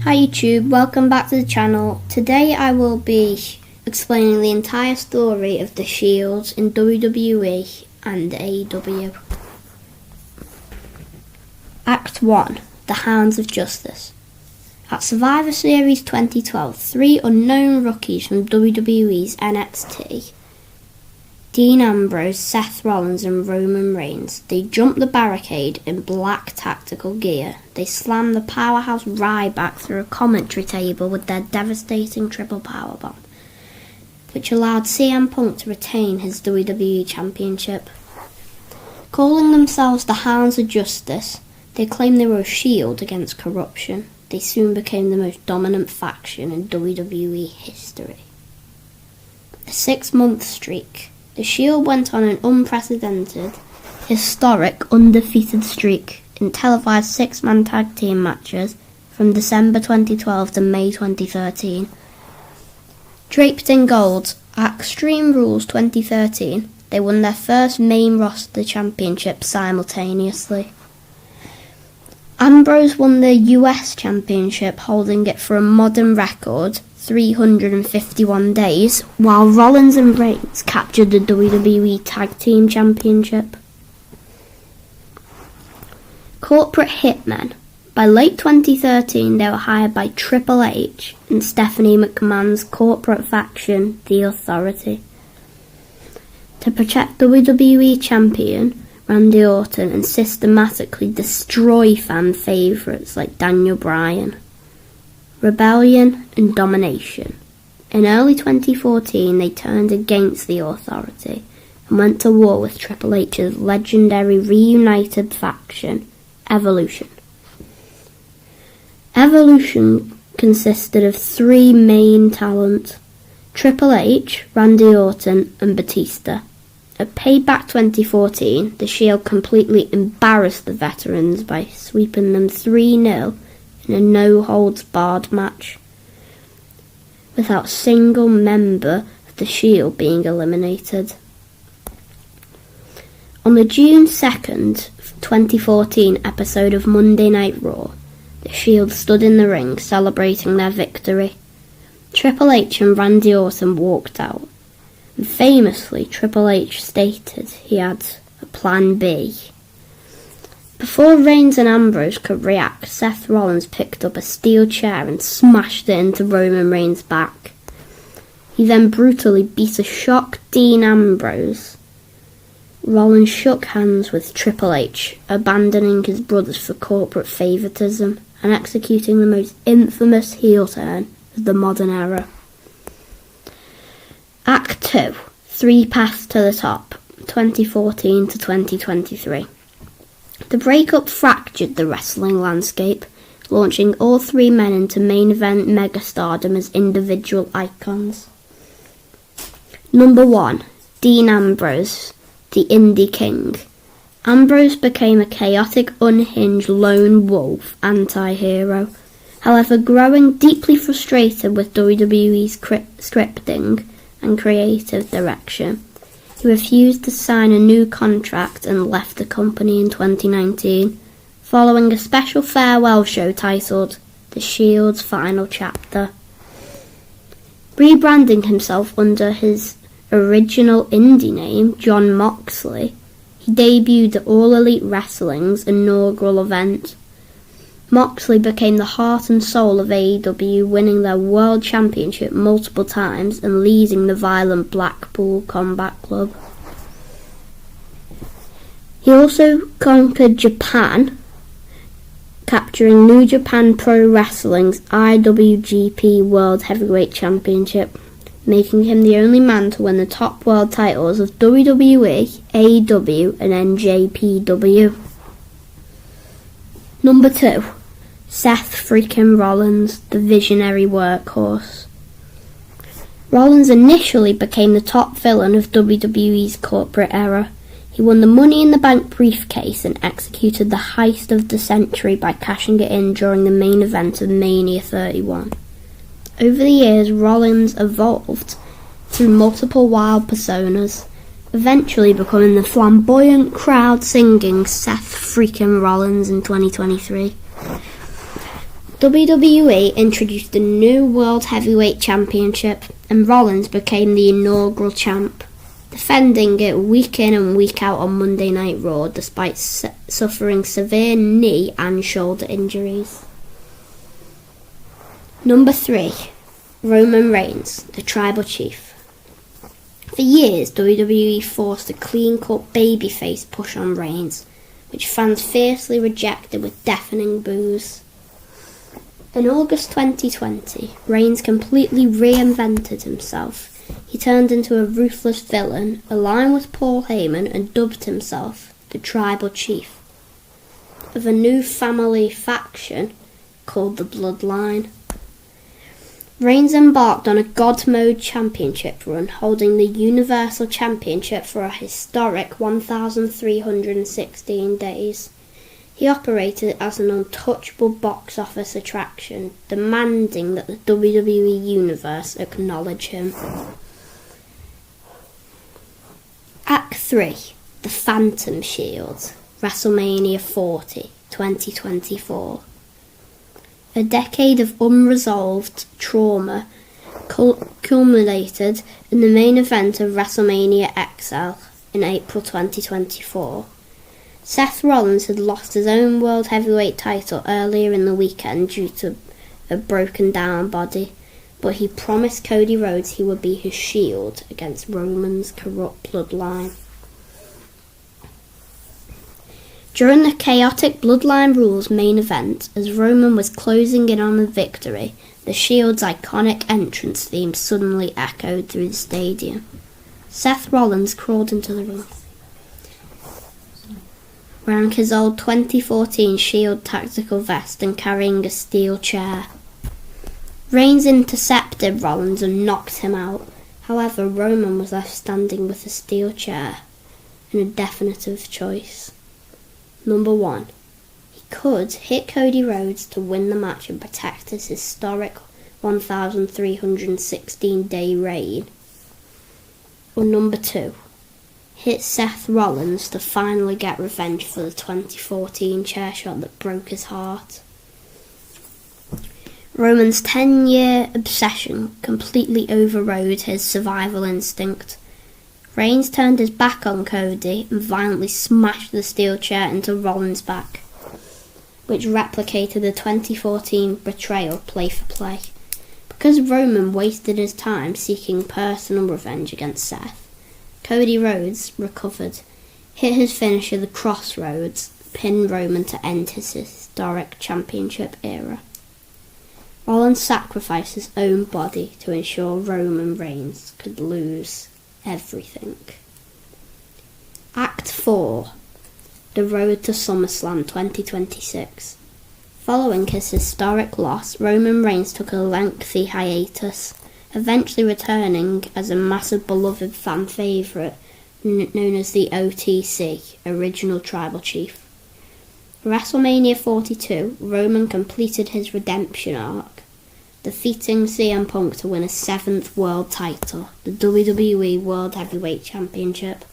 Hi YouTube, welcome back to the channel. Today I will be explaining the entire story of the Shield in WWE and AEW. Act 1. The Hounds of Justice. At Survivor Series 2012, three unknown rookies from WWE's NXT, Dean Ambrose, Seth Rollins and Roman Reigns, they jumped the barricade in black tactical gear. They slammed the powerhouse Ryback through a commentary table with their devastating triple powerbomb, which allowed CM Punk to retain his WWE Championship. Calling themselves the Hounds of Justice, they claimed they were a shield against corruption. They soon became the most dominant faction in WWE history. A 6-month streak. The Shield went on an unprecedented, historic, undefeated streak in televised 6-man tag team matches from December 2012 to May 2013. Draped in gold, at Extreme Rules 2013, they won their first main roster championship simultaneously. Ambrose won the US Championship, holding it for a modern record 351 days, while Rollins and Reigns captured the WWE Tag Team Championship. Corporate hitmen. By late 2013, they were hired by Triple H and Stephanie McMahon's corporate faction, The Authority, to protect WWE Champion Randy Orton and systematically destroy fan favourites like Daniel Bryan. Rebellion and domination. In early 2014, they turned against the Authority and went to war with Triple H's legendary reunited faction, Evolution. Evolution consisted of three main talent: Triple H, Randy Orton and Batista. At Payback 2014, the Shield completely embarrassed the veterans by sweeping them 3-0 in a no-holds-barred match, without a single member of the Shield being eliminated. On the June 2nd, 2014 episode of Monday Night Raw, the Shield stood in the ring celebrating their victory. Triple H and Randy Orton walked out, and famously Triple H stated he had a plan B. Before Reigns and Ambrose could react, Seth Rollins picked up a steel chair and smashed it into Roman Reigns' back. He then brutally beat a shocked Dean Ambrose. Rollins shook hands with Triple H, abandoning his brothers for corporate favoritism and executing the most infamous heel turn of the modern era. Act 2. 3 Paths to the Top, 2014 to 2023. The breakup fractured the wrestling landscape, launching all three men into main event megastardom as individual icons. Number 1. Dean Ambrose, the Indie King. Ambrose became a chaotic, unhinged lone wolf anti-hero. However, growing deeply frustrated with WWE's scripting and creative direction, he refused to sign a new contract and left the company in 2019, following a special farewell show titled The Shield's Final Chapter. Rebranding himself under his original indie name, Jon Moxley, he debuted at All Elite Wrestling's inaugural event. Moxley became the heart and soul of AEW, winning their World Championship multiple times and leading the violent Blackpool Combat Club. He also conquered Japan, capturing New Japan Pro Wrestling's IWGP World Heavyweight Championship, making him the only man to win the top world titles of WWE, AEW and NJPW. Number 2. Seth freaking Rollins, the visionary workhorse. Rollins initially became the top villain of WWE's corporate era. He won the Money in the Bank briefcase and executed the heist of the century by cashing it in during the main event of Mania 31. Over the years, Rollins evolved through multiple wild personas, eventually becoming the flamboyant crowd singing Seth freaking Rollins in 2023. WWE introduced the new World Heavyweight Championship, and Rollins became the inaugural champ, defending it week in and week out on Monday Night Raw despite suffering severe knee and shoulder injuries. Number 3. Roman Reigns, the Tribal Chief. For years, WWE forced a clean-cut babyface push on Reigns, which fans fiercely rejected with deafening boos. In August 2020, Reigns completely reinvented himself. He turned into a ruthless villain, aligned with Paul Heyman, and dubbed himself the Tribal Chief of a new family faction called the Bloodline. Reigns embarked on a God Mode Championship run, holding the Universal Championship for a historic 1,316 days. He operated as an untouchable box office attraction, demanding that the WWE Universe acknowledge him. Act 3. The Phantom Shield, WrestleMania 40, 2024. A decade of unresolved trauma culminated in the main event of WrestleMania XL in April 2024. Seth Rollins had lost his own World Heavyweight title earlier in the weekend due to a broken down body, but he promised Cody Rhodes he would be his shield against Roman's corrupt bloodline. During the chaotic Bloodline Rules main event, as Roman was closing in on the victory, the Shield's iconic entrance theme suddenly echoed through the stadium. Seth Rollins crawled into the ring, wearing his old 2014 Shield tactical vest and carrying a steel chair. Reigns intercepted Rollins and knocked him out. However, Roman was left standing with a steel chair and a definitive choice. Number 1. He could hit Cody Rhodes to win the match and protect his historic 1,316-day reign. Or number 2. Hit Seth Rollins to finally get revenge for the 2014 chair shot that broke his heart. Roman's 10-year obsession completely overrode his survival instinct. Reigns turned his back on Cody and violently smashed the steel chair into Rollins' back, which replicated the 2014 betrayal play for play. Because Roman wasted his time seeking personal revenge against Seth, Cody Rhodes recovered, hit his finisher the Crossroads, pinned Roman to end his historic championship era. Rollins sacrificed his own body to ensure Roman Reigns could lose everything. Act 4. The Road to SummerSlam 2026. Following his historic loss, Roman Reigns took a lengthy hiatus, eventually returning as a massive beloved fan favourite known as the OTC, Original Tribal Chief. WrestleMania 42, Roman completed his redemption arc, defeating CM Punk to win a 7th world title, the WWE World Heavyweight Championship.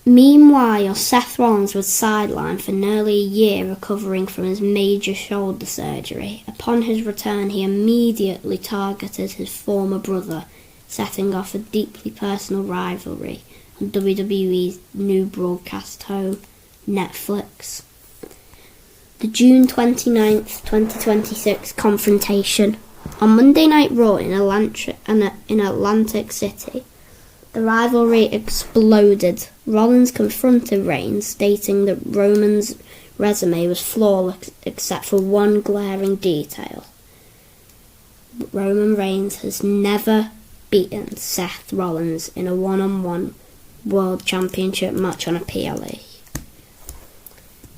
Meanwhile, Seth Rollins was sidelined for nearly a year recovering from his major shoulder surgery. Upon his return, he immediately targeted his former brother, setting off a deeply personal rivalry on WWE's new broadcast home, Netflix. The June 29th, 2026 confrontation. On Monday Night Raw in Atlantic City, the rivalry exploded. Rollins confronted Reigns, stating that Roman's resume was flawless except for one glaring detail. Roman Reigns has never beaten Seth Rollins in a one-on-one World Championship match on a PLE.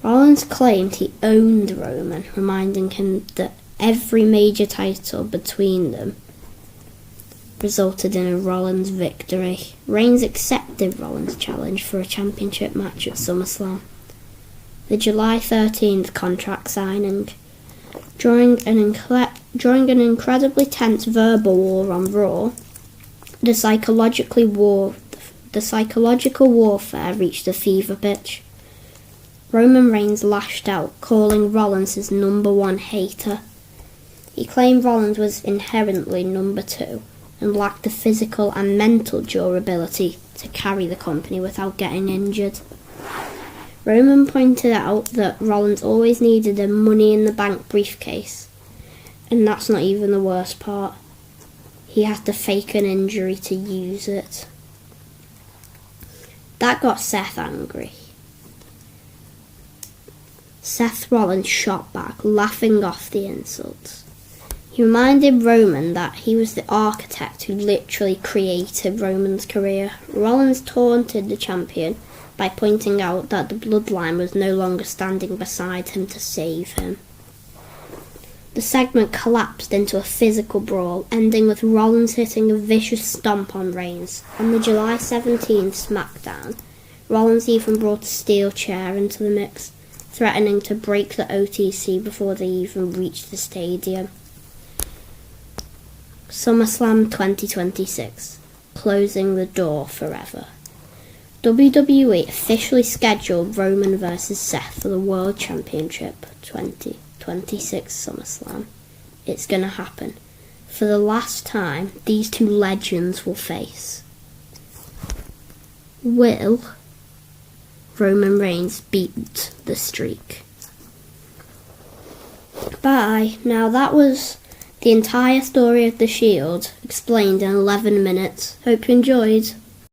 Rollins claimed he owned Roman, reminding him that every major title between them resulted in a Rollins victory. Reigns accepted Rollins' challenge for a championship match at SummerSlam. The July 13th contract signing. During an incredibly tense verbal war on Raw, the psychological warfare reached a fever pitch. Roman Reigns lashed out, calling Rollins his number one hater. He claimed Rollins was inherently number two and lacked the physical and mental durability to carry the company without getting injured. Roman pointed out that Rollins always needed a Money in the Bank briefcase, and that's not even the worst part. He had to fake an injury to use it. That got Seth angry. Seth Rollins shot back, laughing off the insults. He reminded Roman that he was the architect who literally created Roman's career. Rollins taunted the champion by pointing out that the bloodline was no longer standing beside him to save him. The segment collapsed into a physical brawl, ending with Rollins hitting a vicious stomp on Reigns. On the July 17th SmackDown, Rollins even brought a steel chair into the mix, threatening to break the OTC before they even reached the stadium. SummerSlam 2026, closing the door forever. WWE officially scheduled Roman vs Seth for the World Championship 2026 SummerSlam. It's gonna happen. For the last time, these two legends will face. Will Roman Reigns beat the streak? Bye. Now that was the entire story of The Shield, explained in 11 minutes. Hope you enjoyed.